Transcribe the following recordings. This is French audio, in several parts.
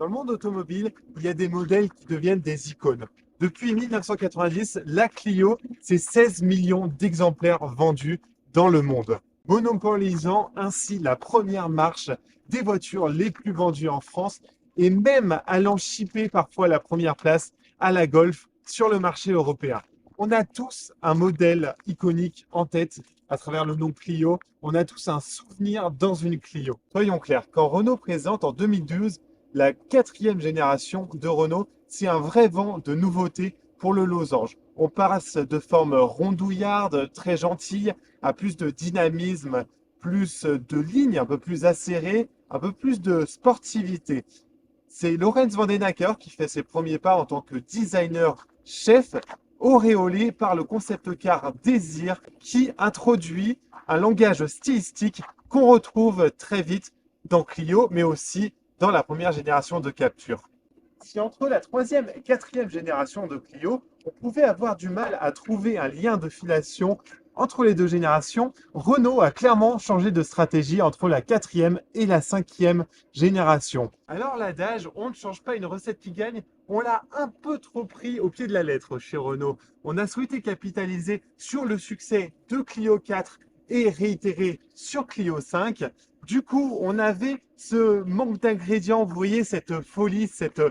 Dans le monde automobile, il y a des modèles qui deviennent des icônes. Depuis 1990, la Clio, c'est 16 millions d'exemplaires vendus dans le monde, monopolisant ainsi la première marche des voitures les plus vendues en France et même allant chipper parfois la première place à la Golf sur le marché européen. On a tous un modèle iconique en tête à travers le nom Clio. On a tous un souvenir dans une Clio. Soyons clairs, quand Renault présente en 2012 la quatrième génération de Renault, c'est un vrai vent de nouveautés pour le losange. On passe de forme rondouillarde, très gentille, à plus de dynamisme, plus de lignes un peu plus acérées, un peu plus de sportivité. C'est Lorenz Vandenacker qui fait ses premiers pas en tant que designer chef, auréolé par le concept car Désir, qui introduit un langage stylistique qu'on retrouve très vite dans Clio, mais aussi dans la première génération de Capture. Si entre la troisième et quatrième génération de Clio, on pouvait avoir du mal à trouver un lien de filiation entre les deux générations, Renault a clairement changé de stratégie entre la quatrième et la cinquième génération. Alors l'adage, on ne change pas une recette qui gagne, on l'a un peu trop pris au pied de la lettre chez Renault. On a souhaité capitaliser sur le succès de Clio 4 et réitérer sur Clio 5. Du coup, on avait ce manque d'ingrédients, vous voyez, cette folie, cette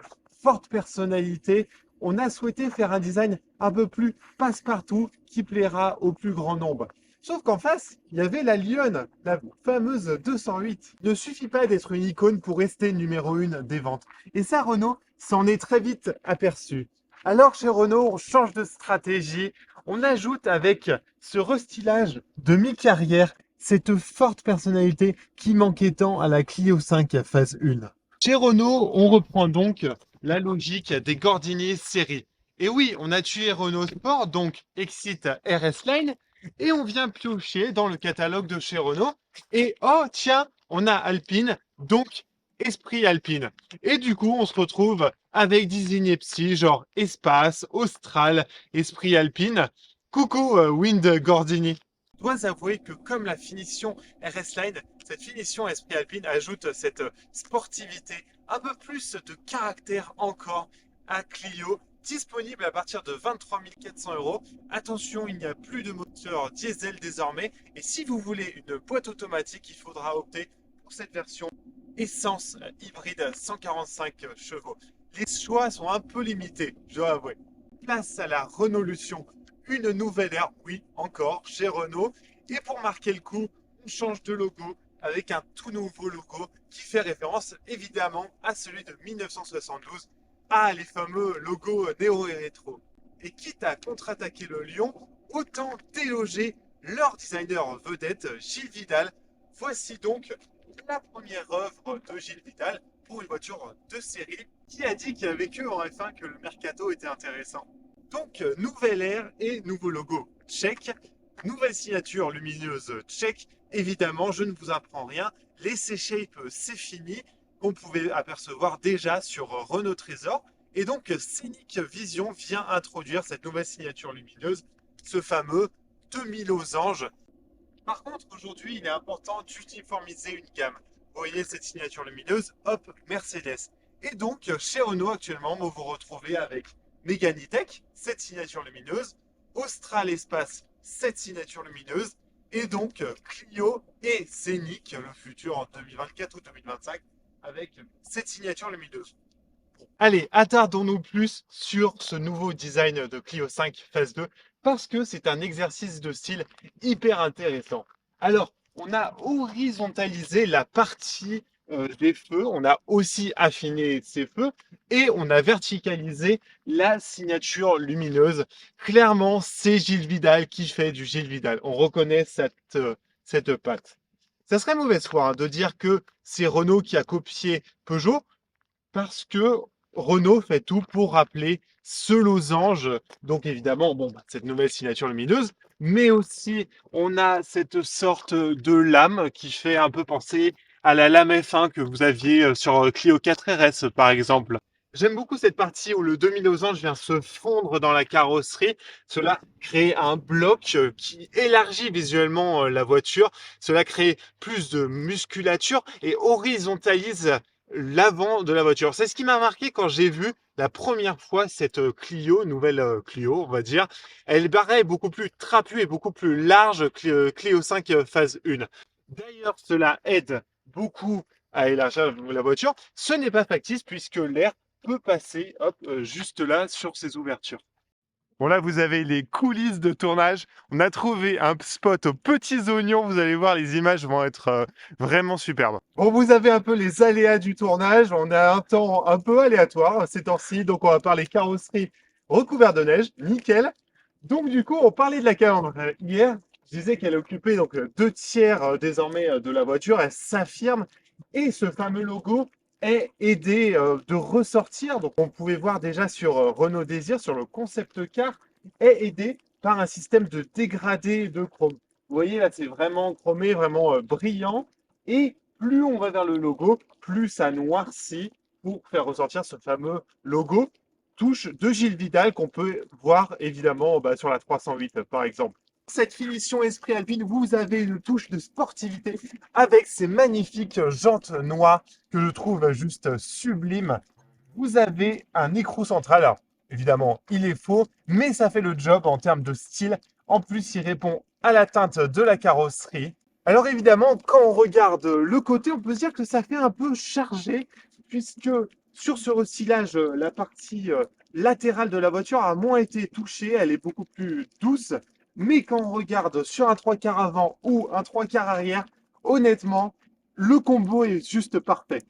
forte personnalité. On a souhaité faire un design un peu plus passe-partout qui plaira au plus grand nombre. Sauf qu'en face, il y avait la Lionne, la fameuse 208. Il ne suffit pas d'être une icône pour rester numéro 1 des ventes. Et ça, Renault s'en est très vite aperçu. Alors chez Renault, on change de stratégie. On ajoute avec ce restylage de mi-carrière cette forte personnalité qui manquait tant à la Clio 5 phase 1. Chez Renault, on reprend donc la logique des Gordini série. Et oui, on a tué Renault Sport, donc Exit RS Line, et on vient piocher dans le catalogue de chez Renault. Et oh, tiens, on a Alpine, donc Esprit Alpine. Et du coup, on se retrouve avec des inepties genre Espace, Austral, Esprit Alpine. Coucou, Wind Gordini. Je dois avouer que comme la finition RS Line, cette finition Esprit Alpine ajoute cette sportivité, un peu plus de caractère encore à Clio, disponible à partir de 23 400 euros. Attention, il n'y a plus de moteur diesel désormais. Et si vous voulez une boîte automatique, il faudra opter pour cette version essence hybride 145 chevaux. Les choix sont un peu limités, je dois avouer. Place à la Renaulution, une nouvelle ère, oui, encore, chez Renault. Et pour marquer le coup, on change de logo avec un tout nouveau logo qui fait référence évidemment à celui de 1972, les fameux logos néo et rétro. Et quitte à contre-attaquer le lion, autant déloger leur designer vedette, Gilles Vidal. Voici donc la première œuvre de Gilles Vidal pour une voiture de série qui a dit qu'il avait vécu en F1 que le mercato était intéressant. Donc, nouvelle ère et nouveau logo, check. Nouvelle signature lumineuse, check. Évidemment, je ne vous apprends rien. Les C-Shape, c'est fini. On pouvait apercevoir déjà sur Renault Trésor. Et donc, Scenic Vision vient introduire cette nouvelle signature lumineuse, ce fameux 2000 losanges. Par contre, aujourd'hui, il est important d'uniformiser une gamme. Vous voyez cette signature lumineuse, hop, Mercedes. Et donc, chez Renault, actuellement, vous vous retrouvez avec Mégane E-Tech, cette signature lumineuse, Austral Espace, cette signature lumineuse, et donc Clio et Scénic, le futur en 2024 ou 2025, avec cette signature lumineuse. Allez, attardons-nous plus sur ce nouveau design de Clio 5 Phase 2 parce que c'est un exercice de style hyper intéressant. Alors, on a horizontalisé la partie des feux, on a aussi affiné ces feux et on a verticalisé la signature lumineuse. Clairement, c'est Gilles Vidal qui fait du Gilles Vidal. On reconnaît cette patte. Ça serait mauvaise foi de dire que c'est Renault qui a copié Peugeot parce que Renault fait tout pour rappeler ce losange. Donc évidemment, bon, cette nouvelle signature lumineuse, mais aussi on a cette sorte de lame qui fait un peu penser à la lame F1 que vous aviez sur Clio 4 RS par exemple. J'aime beaucoup cette partie où le demi-losange vient se fondre dans la carrosserie. Cela crée un bloc qui élargit visuellement la voiture. Cela crée plus de musculature et horizontalise l'avant de la voiture. C'est ce qui m'a marqué quand j'ai vu la première fois cette Clio, nouvelle Clio, on va dire. Elle paraît beaucoup plus trapue et beaucoup plus large que Clio 5 phase 1. D'ailleurs, cela aide beaucoup à élargir la voiture. Ce n'est pas factice puisque l'air peut passer hop, juste là sur ces ouvertures. Bon là, vous avez les coulisses de tournage. On a trouvé un spot aux petits oignons. Vous allez voir, les images vont être vraiment superbes. Bon, vous avez un peu les aléas du tournage. On a un temps un peu aléatoire ces temps-ci. Donc, on va parler carrosserie recouverte de neige. Nickel. Donc, du coup, on parlait de la calandre. Hier, je disais qu'elle occupait donc 2 tiers désormais de la voiture. Elle s'affirme. Et ce fameux logo est aidé de ressortir. Donc, on pouvait voir déjà sur Renault Désir, sur le concept car, est aidé par un système de dégradé de chrome. Vous voyez, là, c'est vraiment chromé, vraiment brillant. Et plus on va vers le logo, plus ça noircit pour faire ressortir ce fameux logo touche de Gilles Vidal qu'on peut voir évidemment sur la 308 par exemple. Cette finition esprit alpine, vous avez une touche de sportivité avec ces magnifiques jantes noires que je trouve juste sublimes. Vous avez un écrou central. Alors, évidemment, il est faux, mais ça fait le job en termes de style. En plus, il répond à la teinte de la carrosserie. Alors évidemment, quand on regarde le côté, on peut se dire que ça fait un peu chargé, puisque sur ce recyclage, la partie latérale de la voiture a moins été touchée, elle est beaucoup plus douce. Mais quand on regarde sur un 3/4 avant ou un 3/4 arrière, honnêtement, le combo est juste parfait.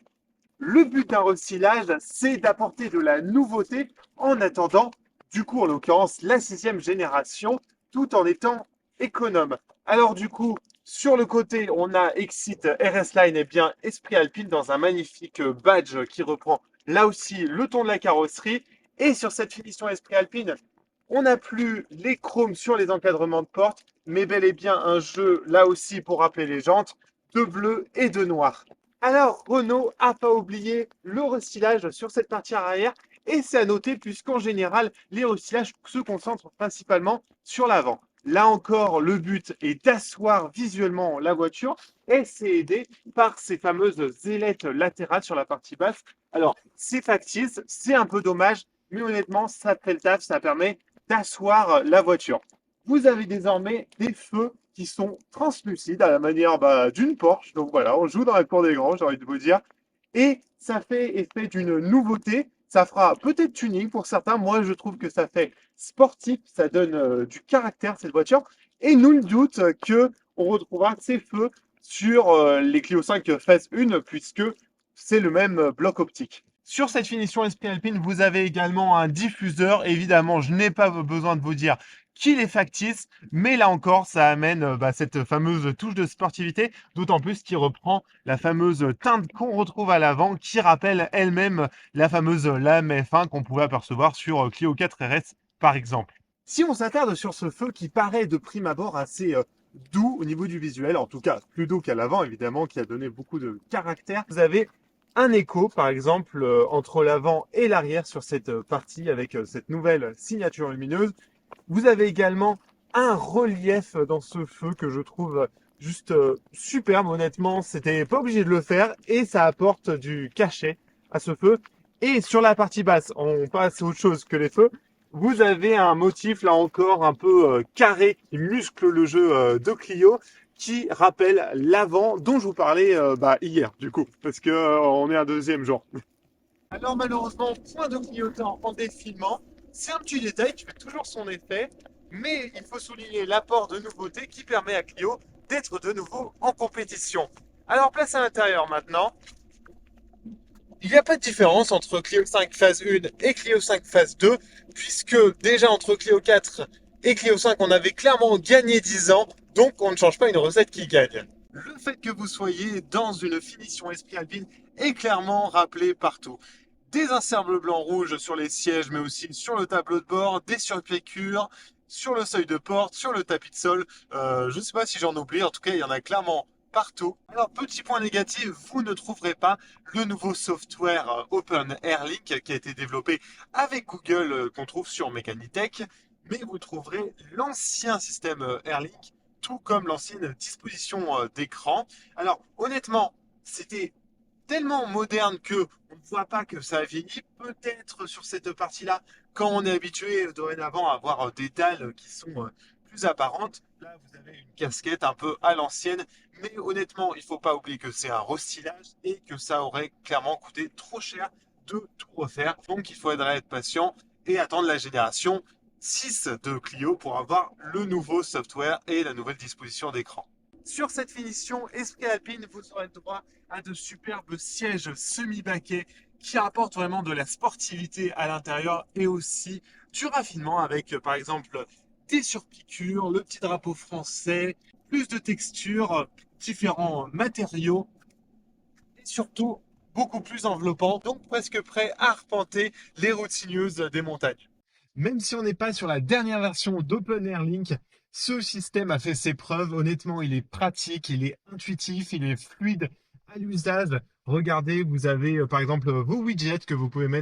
Le but d'un recyclage, c'est d'apporter de la nouveauté en attendant, du coup, en l'occurrence, la 6e génération, tout en étant économe. Alors, du coup, sur le côté, on a Exit RS Line et bien Esprit Alpine dans un magnifique badge qui reprend là aussi le ton de la carrosserie. Et sur cette finition Esprit Alpine, on n'a plus les chromes sur les encadrements de porte, mais bel et bien un jeu là aussi pour rappeler les jantes de bleu et de noir. Alors, Renault n'a pas oublié le recyclage sur cette partie arrière et c'est à noter puisqu'en général, les recyclages se concentrent principalement sur l'avant. Là encore, le but est d'asseoir visuellement la voiture et c'est aidé par ces fameuses ailettes latérales sur la partie basse. Alors, c'est factice, c'est un peu dommage, mais honnêtement, ça fait le taf, ça permet d'asseoir la voiture. Vous avez désormais des feux qui sont translucides à la manière d'une Porsche. Donc voilà, on joue dans la cour des grands, j'ai envie de vous dire. Et ça fait effet d'une nouveauté. Ça fera peut-être tuning pour certains. Moi, je trouve que ça fait sportif. Ça donne du caractère, cette voiture. Et nul doute que on retrouvera ces feux sur les Clio 5 phase 1, puisque c'est le même bloc optique. Sur cette finition Esprit Alpine, vous avez également un diffuseur. Évidemment, je n'ai pas besoin de vous dire qu'il est factice, mais là encore, ça amène cette fameuse touche de sportivité, d'autant plus qu'il reprend la fameuse teinte qu'on retrouve à l'avant, qui rappelle elle-même la fameuse lame F1 qu'on pouvait apercevoir sur Clio 4 RS, par exemple. Si on s'attarde sur ce feu qui paraît de prime abord assez doux au niveau du visuel, en tout cas plus doux qu'à l'avant, évidemment, qui a donné beaucoup de caractère, vous avez un écho, par exemple, entre l'avant et l'arrière sur cette partie avec cette nouvelle signature lumineuse. Vous avez également un relief dans ce feu que je trouve juste superbe, honnêtement. C'était pas obligé de le faire et ça apporte du cachet à ce feu. Et sur la partie basse, on passe à autre chose que les feux. Vous avez un motif là encore un peu carré qui muscle le jeu de Clio, qui rappelle l'avant dont je vous parlais hier du coup, parce que on est un deuxième jour. Alors malheureusement, point de clignotant en défilement. C'est un petit détail qui fait toujours son effet, mais il faut souligner l'apport de nouveautés qui permet à Clio d'être de nouveau en compétition. Alors place à l'intérieur maintenant. Il n'y a pas de différence entre Clio 5 phase 1 et Clio 5 phase 2, puisque déjà entre Clio 4 et Clio 5, on avait clairement gagné 10 ans, donc on ne change pas une recette qui gagne. Le fait que vous soyez dans une finition Esprit Alpine est clairement rappelé partout. Des inserts bleu, blanc, rouge sur les sièges, mais aussi sur le tableau de bord, des surpiqûres, sur le seuil de porte, sur le tapis de sol. Je ne sais pas si j'en oublie, en tout cas, il y en a clairement partout. Alors, petit point négatif, vous ne trouverez pas le nouveau software Open Airlink qui a été développé avec Google qu'on trouve sur Mechanitech, mais vous trouverez l'ancien système Airlink, tout comme l'ancienne disposition d'écran. Alors, honnêtement, c'était tellement moderne que on ne voit pas que ça a vieilli. Peut-être sur cette partie-là, quand on est habitué dorénavant à avoir des dalles qui sont plus apparentes, là vous avez une casquette un peu à l'ancienne. Mais honnêtement, il ne faut pas oublier que c'est un restylage et que ça aurait clairement coûté trop cher de tout refaire. Donc il faudrait être patient et attendre la génération 6 de Clio pour avoir le nouveau software et la nouvelle disposition d'écran. Sur cette finition Esprit Alpine, vous aurez le droit à de superbes sièges semi-baquets qui apportent vraiment de la sportivité à l'intérieur et aussi du raffinement avec par exemple des surpiqûres, le petit drapeau français, plus de textures, différents matériaux et surtout beaucoup plus enveloppant, donc presque prêt à arpenter les routes sinueuses des montagnes. Même si on n'est pas sur la dernière version d'Open Air Link, ce système a fait ses preuves. Honnêtement, il est pratique, il est intuitif, il est fluide à l'usage. Regardez, vous avez par exemple vos widgets que vous pouvez mettre